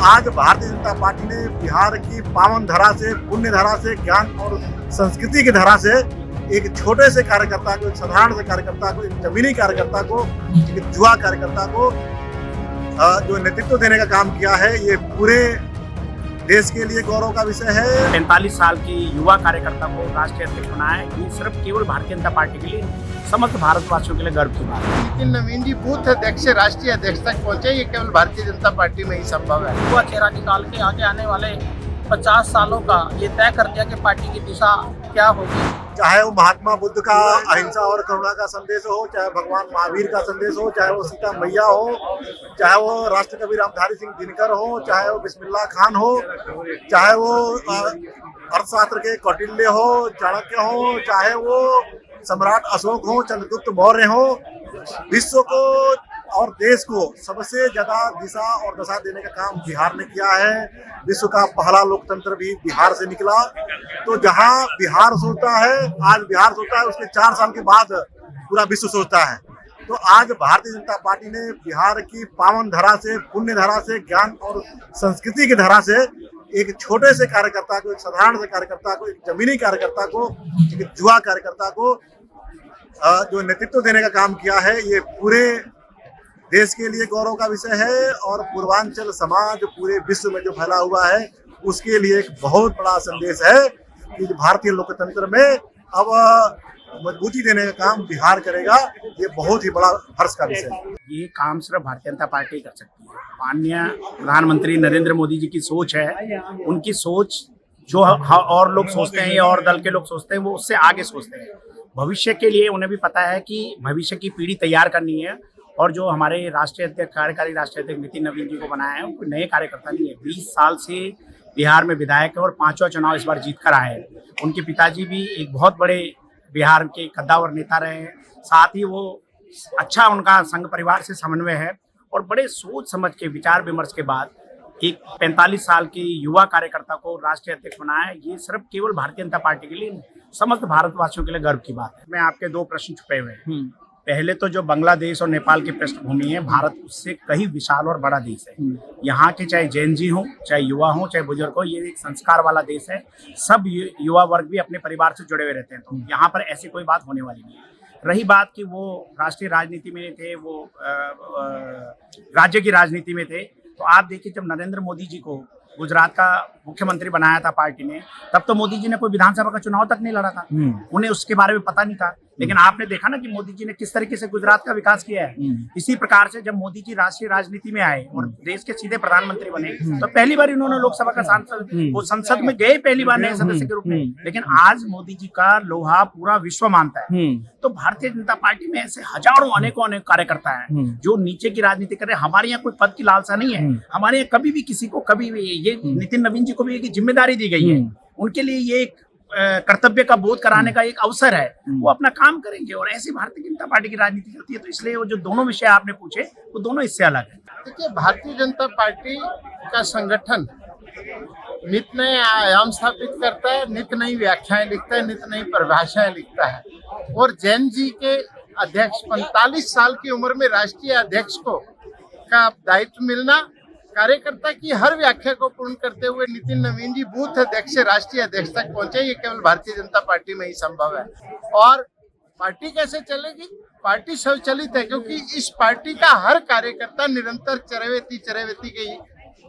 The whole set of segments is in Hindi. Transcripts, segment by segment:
आज भारतीय जनता पार्टी ने बिहार की पावन धरा से, पुण्य धरा से, ज्ञान और संस्कृति की धरा से एक छोटे से कार्यकर्ता को, एक साधारण से कार्यकर्ता को, एक जमीनी कार्यकर्ता को, एक जुआ कार्यकर्ता को जो नेतृत्व देने का काम किया है, ये पूरे देश के लिए गौरव का विषय है। 45 साल की युवा कार्यकर्ता को राष्ट्रीय अध्यक्ष बनाया, ये सिर्फ केवल भारतीय जनता पार्टी के लिए, समस्त भारतवासियों के लिए गर्व की बात है। नितिन नवीन जी बूथ अध्यक्ष से राष्ट्रीय अध्यक्ष तक पहुंचे, ये केवल भारतीय जनता पार्टी में ही संभव है। युवा चेहरा निकाल के आगे आने वाले 50 सालों का ये तय कर दिया कि पार्टी की दिशा क्या होगी। चाहे वो महात्मा बुद्ध का अहिंसा और करुणा का संदेश हो, चाहे भगवान महावीर का संदेश हो, चाहे वो सीता मैया हो, चाहे वो राष्ट्रकवि रामधारी सिंह दिनकर हो, चाहे वो बिस्मिल्लाह खान हो, चाहे वो अर्थशास्त्र के कौटिल्य हो, चाणक्य हो, चाहे वो सम्राट अशोक हो, चंद्रगुप्त मौर्य हो, विश्व को और देश को सबसे ज्यादा दिशा और दशा देने का काम बिहार ने किया है। विश्व का पहला लोकतंत्र भी बिहार से निकला। तो जहां बिहार सोचता है, आज बिहार सोचता है, उसके 4 साल के बाद पूरा विश्व सोचता है। तो आज भारतीय जनता पार्टी ने बिहार की पावन धरा से, पुण्य धरा से, ज्ञान और संस्कृति की धरा से एक छोटे से कार्यकर्ता को, एक साधारण से कार्यकर्ता को, एक जमीनी कार्यकर्ता को, एक जुआ कार्यकर्ता को जो नेतृत्व देने का काम किया है, ये पूरे देश के लिए गौरव का विषय है और पूर्वांचल समाज पूरे विश्व में जो फैला हुआ है, उसके लिए एक बहुत बड़ा संदेश है कि भारतीय लोकतंत्र में अब मजबूती देने का काम बिहार करेगा। ये बहुत ही बड़ा हर्ष का विषय है। ये काम सिर्फ भारतीय जनता पार्टी कर सकती है। माननीय प्रधानमंत्री नरेंद्र मोदी जी की सोच है, उनकी सोच जो और लोग सोचते हैं और दल के लोग सोचते हैं, वो उससे आगे सोचते हैं। भविष्य के लिए उन्हें भी पता है कि भविष्य की पीढ़ी तैयार करनी है, और जो हमारे राष्ट्रीय अध्यक्ष, कार्यकारी राष्ट्रीय अध्यक्ष नितिन नवीन जी को बनाया है, उनको नए कार्यकर्ता नहीं है। 20 साल से बिहार में विधायक है और 5वां चुनाव इस बार जीत कर आए हैं। उनके पिताजी भी एक बहुत बड़े बिहार के कद्दावर नेता रहे हैं। साथ ही वो अच्छा उनका संघ परिवार से समन्वय है, और बड़े सोच समझ के विचार विमर्श के बाद एक 45 साल की युवा कार्यकर्ता को राष्ट्रीय अध्यक्ष बनाया है, ये सिर्फ केवल भारतीय जनता पार्टी के लिए, समस्त भारतवासियों के लिए गर्व की बात है। मैं आपके 2 प्रश्न छुपे हुए हैं। पहले तो जो बांग्लादेश और नेपाल की पृष्ठभूमि है, भारत उससे कहीं विशाल और बड़ा देश है। यहाँ के चाहे जैन जी हो, चाहे युवा हो, चाहे बुजुर्ग हो, ये एक संस्कार वाला देश है। सब युवा वर्ग भी अपने परिवार से जुड़े हुए रहते हैं, तो यहाँ पर ऐसी कोई बात होने वाली नहीं है। रही बात कि वो राष्ट्रीय राजनीति में थे, वो राज्य की राजनीति में थे, तो आप देखिए जब नरेंद्र मोदी जी को गुजरात का मुख्यमंत्री बनाया था पार्टी ने, तब तो मोदी जी ने कोई विधानसभा का चुनाव तक नहीं लड़ा था। उन्हें उसके बारे में पता नहीं था। लेकिन आपने देखा ना कि मोदी जी ने किस तरीके से गुजरात का विकास किया है। इसी प्रकार से जब मोदी जी राष्ट्रीय राजनीति में आए और देश के सीधे प्रधानमंत्री बने, तो पहली बार इन्होंने लोकसभा का सांसद, वो संसद में गए पहली बार नए सदस्य के रूप में। लेकिन आज मोदी जी का लोहा पूरा विश्व मानता है। तो भारतीय जनता पार्टी में ऐसे हजारों अनेकों अनेक कार्यकर्ता है जो नीचे की राजनीति कर रहे हैं। हमारे यहाँ कोई पद की लालसा नहीं है। हमारे यहाँ कभी भी किसी को, कभी भी, ये नितिन नवीन जी को भी एक जिम्मेदारी दी गई है। उनके लिए ये एक कर्तव्य का बोध कराने का एक अवसर है। वो अपना काम करेंगे, और ऐसी भारतीय जनता पार्टी की राजनीति चलती है। तो इसलिए वो जो दोनों विषय आपने पूछे, वो दोनों इससे अलग है। देखिए, भारतीय जनता पार्टी का संगठन नित नए आयाम स्थापित करता है, नित नई व्याख्याएं लिखता है, नित नई परिभाषाएं लिखता है। और जैन जी के अध्यक्ष 45 साल की उम्र में राष्ट्रीय अध्यक्ष को का दायित्व मिलना, कार्यकर्ता की हर व्याख्या को पूर्ण करते हुए नितिन नवीन जी बूथ अध्यक्ष से राष्ट्रीय अध्यक्ष तक पहुंचे, ये केवल भारतीय जनता पार्टी में ही संभव है। और पार्टी कैसे चलेगी? पार्टी स्वचालित है, क्योंकि इस पार्टी का हर कार्यकर्ता निरंतर चरवेती के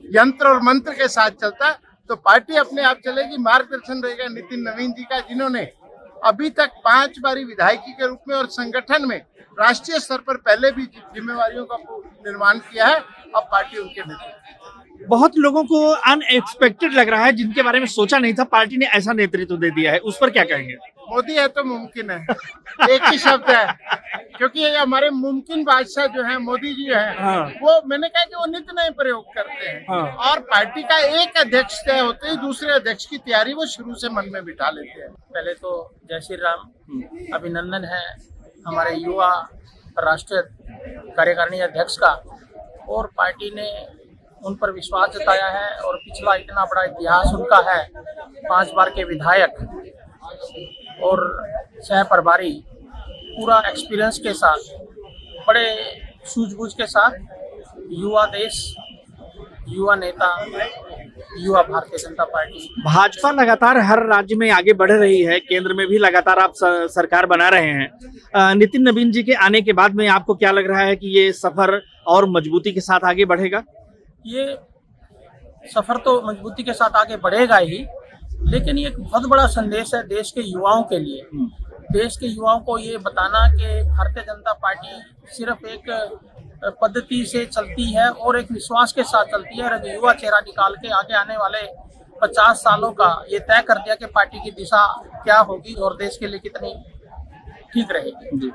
यंत्र और मंत्र के साथ चलता है। तो पार्टी अपने आप चलेगी। मार्गदर्शन रहेगा नितिन नवीन जी का, जिन्होंने अभी तक 5 बारी विधायकी के रूप में और संगठन में राष्ट्रीय स्तर पर पहले भी जिम्मेवारियों का निर्माण किया है। अब पार्टी उनके नेतृत्व। बहुत लोगों को अनएक्सपेक्टेड लग रहा है, जिनके बारे में सोचा नहीं था, पार्टी ने ऐसा नेतृत्व दे दिया है, उस पर क्या कहेंगे? मोदी है तो मुमकिन है, एक ही शब्द है। क्योंकि ये हमारे मुमकिन बादशाह जो है मोदी जी है, वो मैंने कहा कि वो नित्य नए प्रयोग करते हैं। और पार्टी का एक अध्यक्ष तय होते ही दूसरे अध्यक्ष की तैयारी वो शुरू से मन में बिठा लेते हैं। पहले तो जय श्री राम, अभिनंदन है हमारे युवा राष्ट्रीय कार्यकारिणी अध्यक्ष का। और पार्टी ने उन पर विश्वास जताया है, और पिछला इतना बड़ा इतिहास उनका है, 5 बार के विधायक और सह प्रभारी, पूरा एक्सपीरियंस के साथ, बड़े सूझबूझ के साथ युवा देश, युवा नेता, युवा भारतीय जनता पार्टी। भाजपा लगातार हर राज्य में आगे बढ़ रही है, केंद्र में भी लगातार आप सरकार बना रहे हैं। नितिन नवीन जी के आने के बाद में आपको क्या लग रहा है कि ये सफर और मजबूती के साथ आगे बढ़ेगा? ये सफर तो मजबूती के साथ आगे बढ़ेगा ही, लेकिन ये एक बहुत बड़ा संदेश है देश के युवाओं के लिए। देश के युवाओं को ये बताना कि भारतीय जनता पार्टी सिर्फ एक पद्धति से चलती है और एक विश्वास के साथ चलती है, और एक युवा चेहरा निकाल के आगे आने वाले 50 सालों का ये तय कर दिया कि पार्टी की दिशा क्या होगी और देश के लिए कितनी ठीक रहेगी।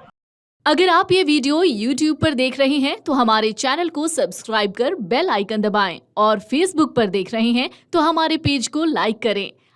अगर आप ये वीडियो YouTube पर देख रहे हैं तो हमारे चैनल को सब्सक्राइब कर बेल आइकन दबाएं, और Facebook पर देख रहे हैं तो हमारे पेज को लाइक करें।